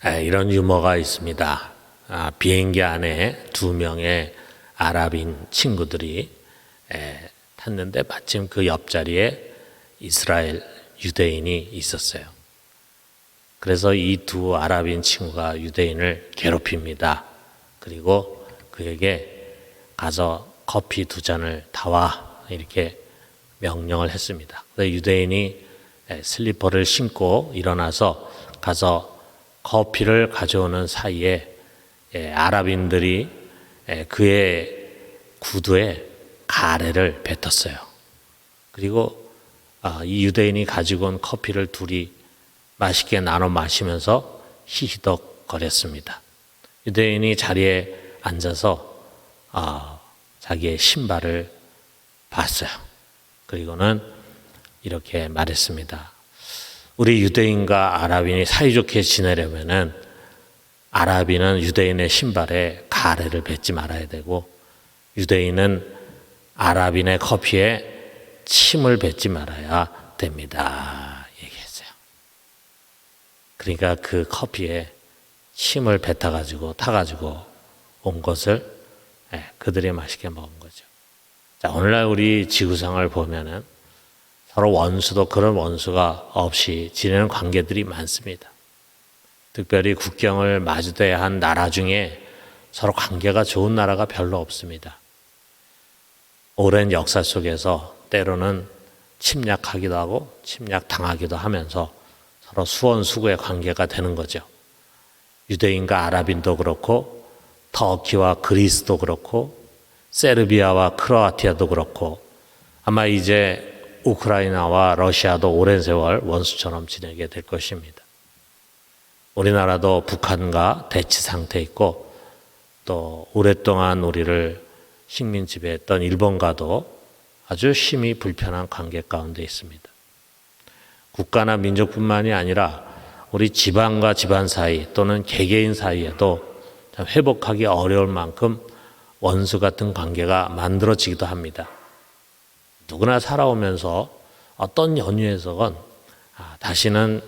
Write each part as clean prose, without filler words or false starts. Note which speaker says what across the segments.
Speaker 1: 이런 유머가 있습니다. 비행기 안에 2명의 아랍인 친구들이 탔는데 마침 그 옆자리에 이스라엘 유대인이 있었어요. 그래서 이 두 아랍인 친구가 유대인을 괴롭힙니다. 그리고 그에게 가서 커피 2잔을 타와 이렇게 명령을 했습니다. 유대인이 슬리퍼를 신고 일어나서 가서 커피를 가져오는 사이에 아랍인들이 그의 구두에 가래를 뱉었어요. 그리고 이 유대인이 가지고 온 커피를 둘이 맛있게 나눠 마시면서 히히덕거렸습니다. 유대인이 자리에 앉아서 자기의 신발을 봤어요. 그리고는 이렇게 말했습니다. 우리 유대인과 아랍인이 사이좋게 지내려면은 아랍인은 유대인의 신발에 가래를 뱉지 말아야 되고 유대인은 아랍인의 커피에 침을 뱉지 말아야 됩니다. 얘기했어요. 그러니까 그 커피에 침을 뱉어가지고 타가지고 온 것을 그들이 맛있게 먹은 거죠. 자, 오늘날 우리 지구상을 보면은 서로 원수도 그런 원수가 없이 지내는 관계들이 많습니다. 특별히 국경을 마주대야 한 나라 중에 서로 관계가 좋은 나라가 별로 없습니다. 오랜 역사 속에서 때로는 침략하기도 하고 침략당하기도 하면서 서로 수원수구의 관계가 되는 거죠. 유대인과 아랍인도 그렇고 터키와 그리스도 그렇고 세르비아와 크로아티아도 그렇고 아마 이제 우크라이나와 러시아도 오랜 세월 원수처럼 지내게 될 것입니다. 우리나라도 북한과 대치 상태에 있고 또 오랫동안 우리를 식민 지배했던 일본과도 아주 심히 불편한 관계 가운데 있습니다. 국가나 민족뿐만이 아니라 우리 집안과 집안 사이 또는 개개인 사이에도 회복하기 어려울 만큼 원수 같은 관계가 만들어지기도 합니다. 누구나 살아오면서 어떤 연유에서건 다시는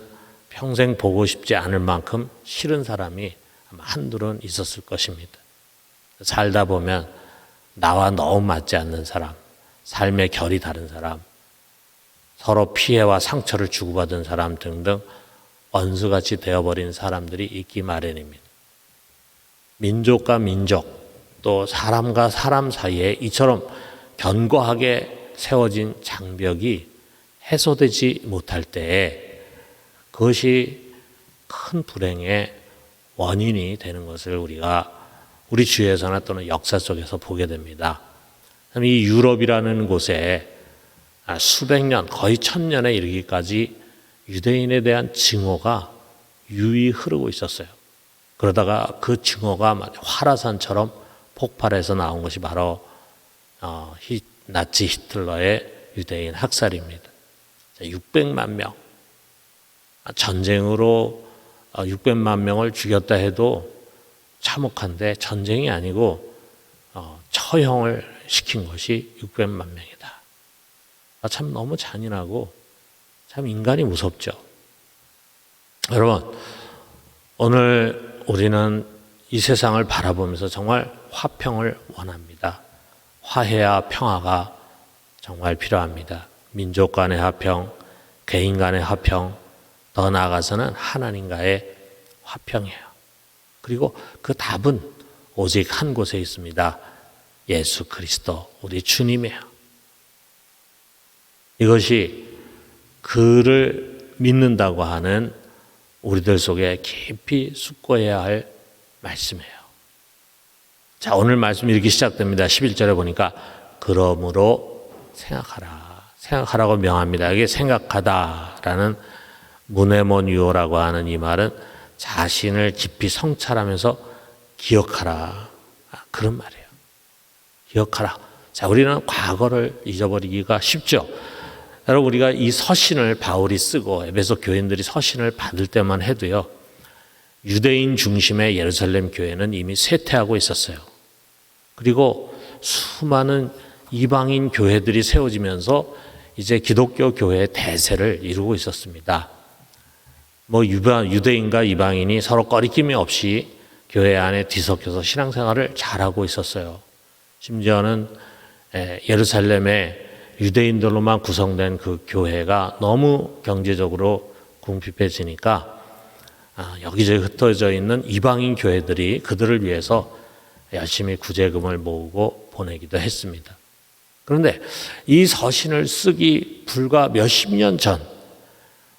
Speaker 1: 평생 보고 싶지 않을 만큼 싫은 사람이 아마 한둘은 있었을 것입니다. 살다 보면 나와 너무 맞지 않는 사람, 삶의 결이 다른 사람, 서로 피해와 상처를 주고받은 사람 등등 원수같이 되어버린 사람들이 있기 마련입니다. 민족과 민족 또 사람과 사람 사이에 이처럼 견고하게 세워진 장벽이 해소되지 못할 때에 그것이 큰 불행의 원인이 되는 것을 우리가 우리 주위에서나 또는 역사 속에서 보게 됩니다. 이 유럽이라는 곳에 수백 년, 거의 1000년에 이르기까지 유대인에 대한 증오가 유유히 흐르고 있었어요. 그러다가 그 증오가 화라산처럼 폭발해서 나온 것이 바로 나치 히틀러의 유대인 학살입니다. 600만 명, 전쟁으로 600만 명을 죽였다 해도 참혹한데 전쟁이 아니고 처형을 시킨 것이 600만 명이다. 참 너무 잔인하고 참 인간이 무섭죠. 여러분, 오늘 우리는 이 세상을 바라보면서 정말 화평을 원합니다. 화해와 평화가 정말 필요합니다. 민족 간의 화평, 개인 간의 화평, 더 나아가서는 하나님과의 화평이에요. 그리고 그 답은 오직 한 곳에 있습니다. 예수 그리스도, 우리 주님이에요. 이것이 그를 믿는다고 하는 우리들 속에 깊이 숙고해야 할 말씀이에요. 자, 오늘 말씀 이렇게 시작됩니다. 11절에 보니까 그러므로 생각하라고 명합니다. 이게 생각하다라는 무네몬 유오라고 하는 이 말은 자신을 깊이 성찰하면서 기억하라, 그런 말이에요. 기억하라. 자, 우리는 과거를 잊어버리기가 쉽죠. 여러분, 우리가 이 서신을 바울이 쓰고 에베소 교인들이 서신을 받을 때만 해도요, 유대인 중심의 예루살렘 교회는 이미 쇠퇴하고 있었어요. 그리고 수많은 이방인 교회들이 세워지면서 이제 기독교 교회의 대세를 이루고 있었습니다. 유대인과 이방인이 서로 꺼리낌이 없이 교회 안에 뒤섞여서 신앙생활을 잘하고 있었어요. 심지어는 예루살렘에 유대인들로만 구성된 그 교회가 너무 경제적으로 궁핍해지니까 여기저기 흩어져 있는 이방인 교회들이 그들을 위해서 열심히 구제금을 모으고 보내기도 했습니다. 그런데 이 서신을 쓰기 불과 몇십 년 전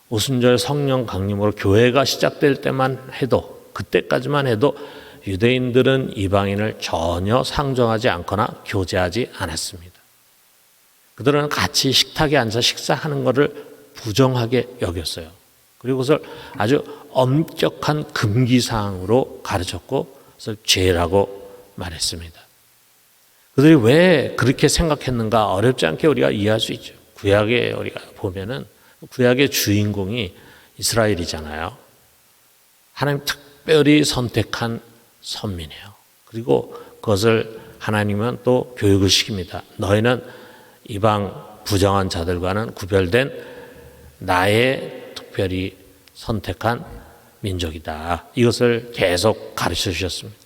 Speaker 1: 오순절 성령 강림으로 교회가 시작될 때만 해도, 그때까지만 해도 유대인들은 이방인을 전혀 상정하지 않거나 교제하지 않았습니다. 그들은 같이 식탁에 앉아 식사하는 것을 부정하게 여겼어요. 그리고 그것을 아주 엄격한 금기사항으로 가르쳤고 그것을 죄라고 말했습니다. 그들이 왜 그렇게 생각했는가 어렵지 않게 우리가 이해할 수 있죠. 구약에 우리가 보면은 구약의 주인공이 이스라엘이잖아요. 하나님 특별히 선택한 선민이에요. 그리고 그것을 하나님은 또 교육을 시킵니다. 너희는 이방 부정한 자들과는 구별된 나의 특별히 선택한 민족이다. 이것을 계속 가르쳐 주셨습니다.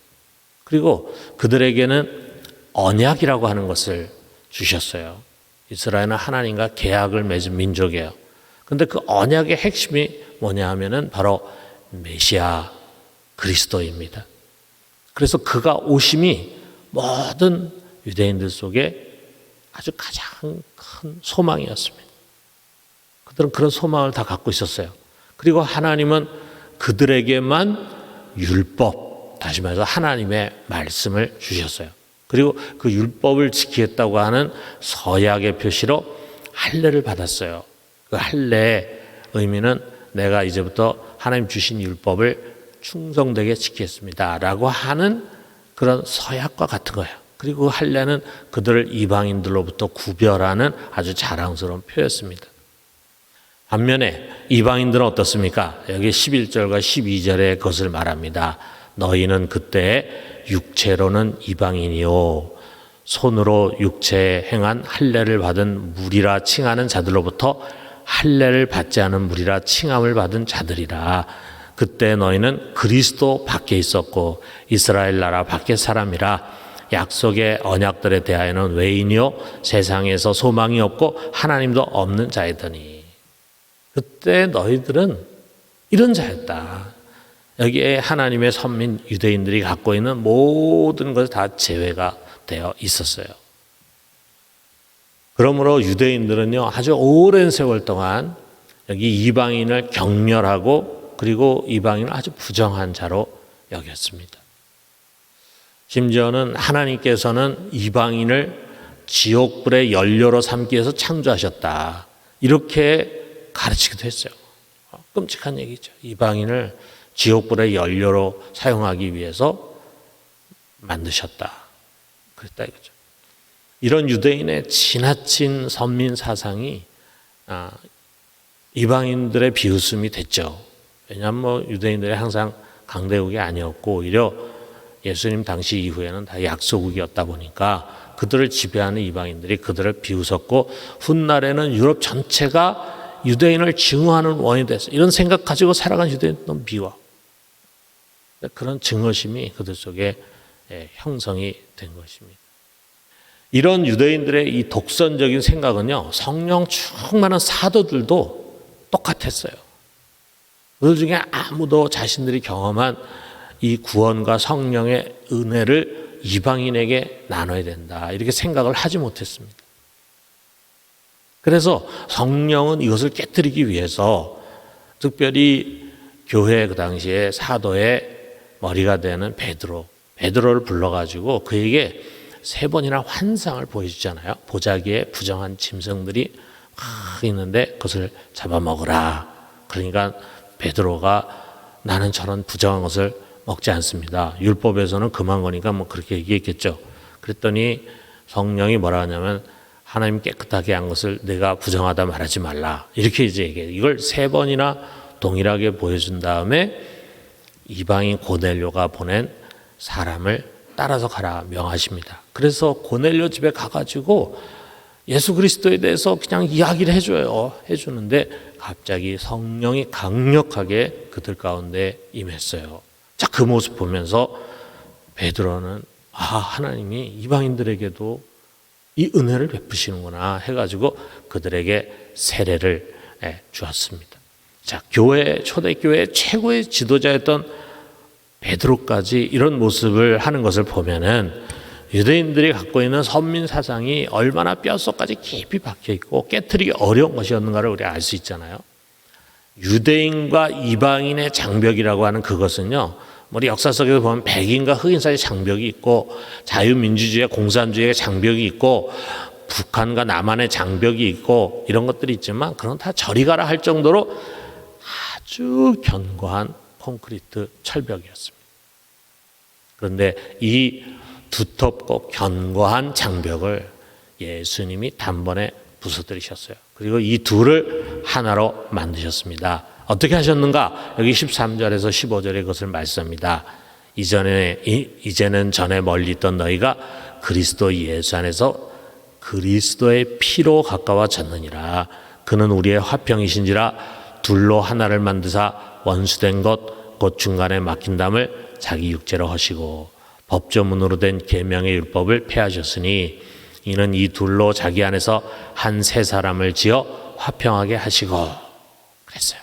Speaker 1: 그리고 그들에게는 언약이라고 하는 것을 주셨어요. 이스라엘은 하나님과 계약을 맺은 민족이에요. 그런데 그 언약의 핵심이 뭐냐 하면은 바로 메시아 그리스도입니다. 그래서 그가 오심이 모든 유대인들 속에 아주 가장 큰 소망이었습니다. 그들은 그런 소망을 다 갖고 있었어요. 그리고 하나님은 그들에게만 율법, 다시 말해서 하나님의 말씀을 주셨어요. 그리고 그 율법을 지키겠다고 하는 서약의 표시로 할례를 받았어요. 그 할례의 의미는 내가 이제부터 하나님 주신 율법을 충성되게 지키겠습니다 라고 하는 그런 서약과 같은 거예요. 그리고 할례는 그들을 이방인들로부터 구별하는 아주 자랑스러운 표였습니다. 반면에 이방인들은 어떻습니까? 여기 11절과 12절에 그것을 말합니다. 너희는 그때 육체로는 이방인이요 손으로 육체에 행한 할례를 받은 무리라 칭하는 자들로부터 할례를 받지 않은 무리라 칭함을 받은 자들이라. 그때 너희는 그리스도 밖에 있었고 이스라엘 나라 밖의 사람이라. 약속의 언약들에 대하여는 외인이요 세상에서 소망이 없고 하나님도 없는 자이더니. 그때 너희들은 이런 자였다. 여기에 하나님의 선민 유대인들이 갖고 있는 모든 것이 다 제외가 되어 있었어요. 그러므로 유대인들은요 아주 오랜 세월 동안 여기 이방인을 경멸하고 그리고 이방인을 아주 부정한 자로 여겼습니다. 심지어는 하나님께서는 이방인을 지옥불의 연료로 삼기 위해서 창조하셨다. 이렇게 가르치기도 했어요. 끔찍한 얘기죠. 이방인을 지옥불의 연료로 사용하기 위해서 만드셨다. 그랬다 이거죠. 이런 유대인의 지나친 선민 사상이 이방인들의 비웃음이 됐죠. 왜냐하면 유대인들이 항상 강대국이 아니었고 오히려 예수님 당시 이후에는 다 약소국이었다 보니까 그들을 지배하는 이방인들이 그들을 비웃었고 훗날에는 유럽 전체가 유대인을 증오하는 원인이 됐어요. 이런 생각 가지고 살아간 유대인은 너무 미워. 그런 증오심이 그들 속에 형성이 된 것입니다. 이런 유대인들의 이 독선적인 생각은요, 성령 충만한 사도들도 똑같았어요. 그들 중에 아무도 자신들이 경험한 이 구원과 성령의 은혜를 이방인에게 나눠야 된다. 이렇게 생각을 하지 못했습니다. 그래서 성령은 이것을 깨뜨리기 위해서 특별히 교회 그 당시에 사도의 머리가 되는 베드로를 불러가지고 그에게 3번이나 환상을 보여주잖아요. 보자기에 부정한 짐승들이 막 있는데 그것을 잡아먹으라. 그러니까 베드로가 나는 저런 부정한 것을 먹지 않습니다. 율법에서는 금한 거니까 뭐 그렇게 얘기했겠죠. 그랬더니 성령이 뭐라 하냐면 하나님 깨끗하게 한 것을 내가 부정하다 말하지 말라. 이렇게 이제 얘기해요. 이걸 3번이나 동일하게 보여준 다음에 이방인 고넬료가 보낸 사람을 따라서 가라 명하십니다. 그래서 고넬료 집에 가가지고 예수 그리스도에 대해서 그냥 이야기를 해주는데 갑자기 성령이 강력하게 그들 가운데 임했어요. 자, 그 모습 보면서 베드로는 하나님이 이방인들에게도 이 은혜를 베푸시는구나 해가지고 그들에게 세례를 주었습니다. 자, 초대교회 최고의 지도자였던 베드로까지 이런 모습을 하는 것을 보면은 유대인들이 갖고 있는 선민 사상이 얼마나 뼛속까지 깊이 박혀 있고 깨트리기 어려운 것이었는가를 우리가 알 수 있잖아요. 유대인과 이방인의 장벽이라고 하는 그것은요, 우리 역사 속에서 보면 백인과 흑인 사이의 장벽이 있고 자유민주주의와 공산주의의 장벽이 있고 북한과 남한의 장벽이 있고 이런 것들이 있지만 그건 다 저리 가라 할 정도로 아주 견고한 콘크리트 철벽이었습니다. 그런데 이 두텁고 견고한 장벽을 예수님이 단번에 부서뜨리셨어요. 그리고 이 둘을 하나로 만드셨습니다. 어떻게 하셨는가? 여기 13절에서 15절에 그것을 말씀합니다. 이제는 전에 멀리 있던 너희가 그리스도 예수 안에서 그리스도의 피로 가까워졌느니라. 그는 우리의 화평이신지라 둘로 하나를 만드사 원수된 것 곧 중간에 막힌 담을 자기 육체로 하시고 법조문으로 된 계명의 율법을 폐하셨으니 이는 이 둘로 자기 안에서 한 세 사람을 지어 화평하게 하시고 그랬어요.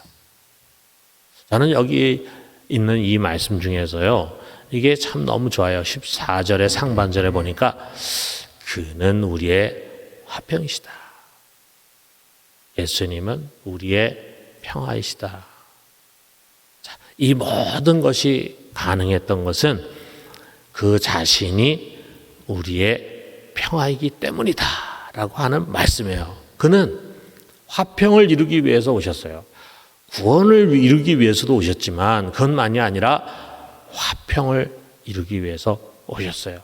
Speaker 1: 저는 여기 있는 이 말씀 중에서요, 이게 참 너무 좋아요. 14절의 상반절에 보니까 그는 우리의 화평이시다. 예수님은 우리의 평화이시다. 자, 이 모든 것이 가능했던 것은 그 자신이 우리의 평화이기 때문이다 라고 하는 말씀이에요. 그는 화평을 이루기 위해서 오셨어요. 구원을 이루기 위해서도 오셨지만 그것만이 아니라 화평을 이루기 위해서 오셨어요.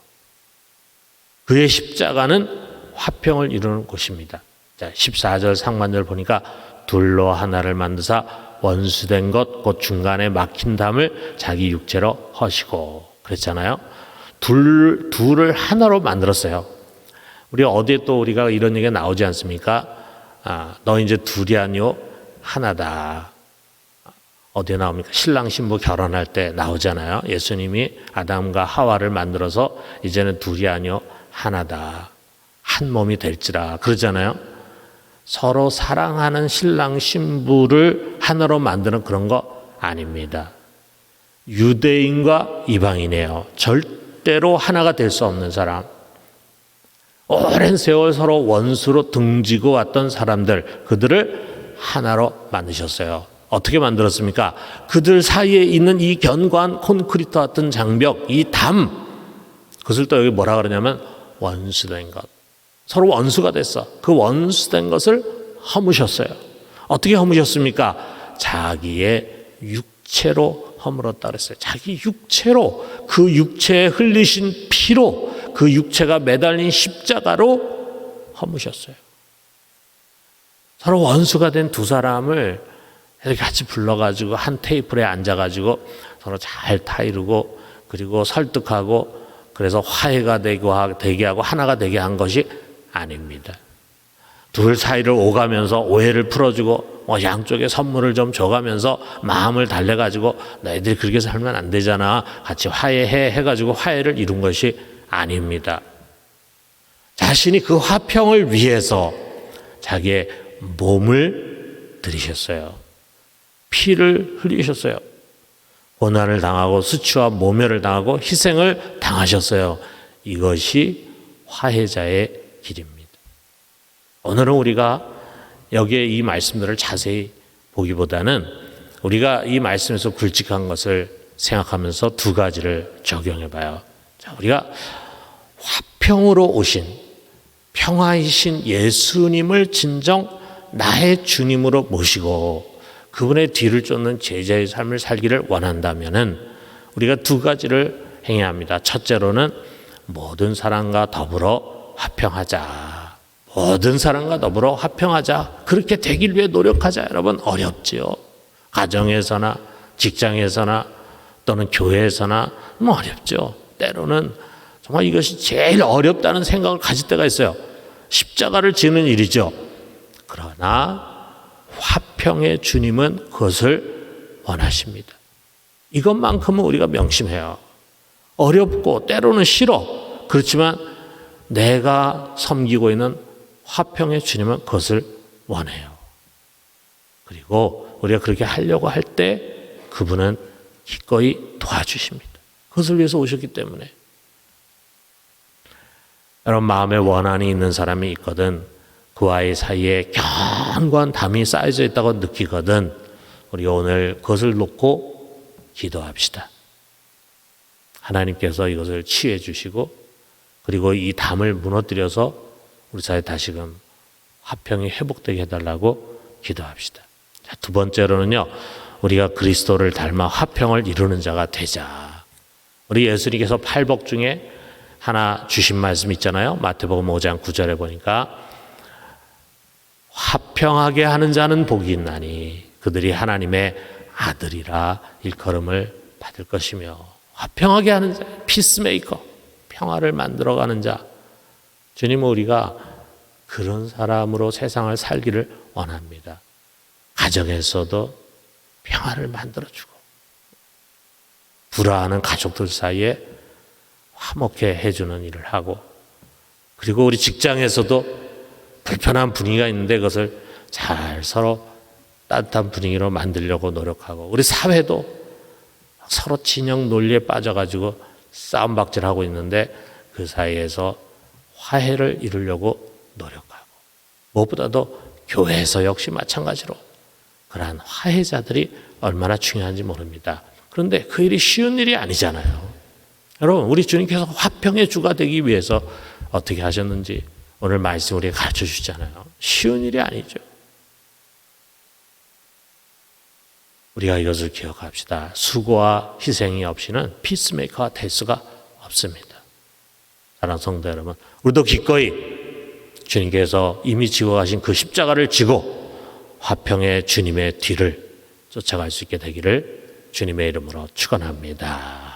Speaker 1: 그의 십자가는 화평을 이루는 곳입니다. 자, 14절 상반절 보니까 둘로 하나를 만드사 원수된 것 곧 중간에 막힌 담을 자기 육체로 허시고 그랬잖아요. 둘을 하나로 만들었어요. 우리 어디에 또 우리가 이런 얘기가 나오지 않습니까? 너 이제 둘이 아니요 하나다. 어디에 나옵니까? 신랑 신부 결혼할 때 나오잖아요. 예수님이 아담과 하와를 만들어서 이제는 둘이 아니요 하나다. 한 몸이 될지라 그러잖아요. 서로 사랑하는 신랑 신부를 하나로 만드는 그런 거 아닙니다. 유대인과 이방인이에요. 절대로 하나가 될 수 없는 사람. 오랜 세월 서로 원수로 등지고 왔던 사람들, 그들을 하나로 만드셨어요. 어떻게 만들었습니까? 그들 사이에 있는 이 견고한 콘크리트 같은 장벽, 이 담, 그것을 또 여기 뭐라 그러냐면 원수된 것. 서로 원수가 됐어. 그 원수된 것을 허무셨어요. 어떻게 허무셨습니까? 자기의 육체로 허물었다 그랬어요. 자기 육체로, 그 육체에 흘리신 피로, 그 육체가 매달린 십자가로 허무셨어요. 서로 원수가 된 두 사람을 이렇게 같이 불러가지고 한 테이블에 앉아가지고 서로 잘 타이르고 그리고 설득하고 그래서 화해가 되게 하고 하나가 되게 한 것이 아닙니다. 둘 사이를 오가면서 오해를 풀어주고 양쪽에 선물을 좀 줘가면서 마음을 달래가지고 너희들이 그렇게 살면 안 되잖아. 같이 화해해 해가지고 화해를 이룬 것이 아닙니다. 자신이 그 화평을 위해서 자기의 몸을 들이셨어요. 피를 흘리셨어요. 고난을 당하고 수치와 모멸을 당하고 희생을 당하셨어요. 이것이 화해자의 길입니다. 오늘은 우리가 여기에 이 말씀들을 자세히 보기보다는 우리가 이 말씀에서 굵직한 것을 생각하면서 두 가지를 적용해 봐요. 자, 우리가 화평으로 오신 평화이신 예수님을 진정 나의 주님으로 모시고 그분의 뒤를 쫓는 제자의 삶을 살기를 원한다면은 우리가 두 가지를 행해야 합니다. 첫째로는 모든 사람과 더불어 화평하자. 모든 사람과 더불어 화평하자. 그렇게 되길 위해 노력하자. 여러분, 어렵지요. 가정에서나 직장에서나 또는 교회에서나 어렵죠. 때로는 정말 이것이 제일 어렵다는 생각을 가질 때가 있어요. 십자가를 지는 일이죠. 그러나 화평의 주님은 그것을 원하십니다. 이것만큼은 우리가 명심해요. 어렵고 때로는 싫어. 그렇지만 내가 섬기고 있는 화평의 주님은 그것을 원해요. 그리고 우리가 그렇게 하려고 할 때 그분은 기꺼이 도와주십니다. 그것을 위해서 오셨기 때문에. 여러분, 마음에 원한이 있는 사람이 있거든 그와의 사이에 견고한 담이 쌓여져 있다고 느끼거든 우리가 오늘 그것을 놓고 기도합시다. 하나님께서 이것을 치유해 주시고 그리고 이 담을 무너뜨려서 우리 사이에 다시금 화평이 회복되게 해달라고 기도합시다. 자, 두 번째로는요, 우리가 그리스도를 닮아 화평을 이루는 자가 되자. 우리 예수님께서 팔복 중에 하나 주신 말씀 있잖아요. 마태복음 5장 9절에 보니까 화평하게 하는 자는 복이 있나니 그들이 하나님의 아들이라 일컬음을 받을 것이며. 화평하게 하는 자, 피스메이커, 평화를 만들어가는 자. 주님은 우리가 그런 사람으로 세상을 살기를 원합니다. 가정에서도 평화를 만들어주고 불화하는 가족들 사이에 화목해 해주는 일을 하고, 그리고 우리 직장에서도 불편한 분위기가 있는데 그것을 잘 서로 따뜻한 분위기로 만들려고 노력하고, 우리 사회도 서로 진영 논리에 빠져가지고 싸움박질하고 있는데 그 사이에서 화해를 이루려고 노력하고, 무엇보다도 교회에서 역시 마찬가지로 그러한 화해자들이 얼마나 중요한지 모릅니다. 그런데 그 일이 쉬운 일이 아니잖아요. 여러분, 우리 주님께서 화평의 주가 되기 위해서 어떻게 하셨는지 오늘 말씀 우리가 가르쳐 주시잖아요. 쉬운 일이 아니죠. 우리가 이것을 기억합시다. 수고와 희생이 없이는 피스메이커가 될 수가 없습니다. 사랑하는 성도 여러분, 우리도 기꺼이 주님께서 이미 지고 가신 그 십자가를 지고 화평의 주님의 뒤를 쫓아갈 수 있게 되기를 주님의 이름으로 축원합니다.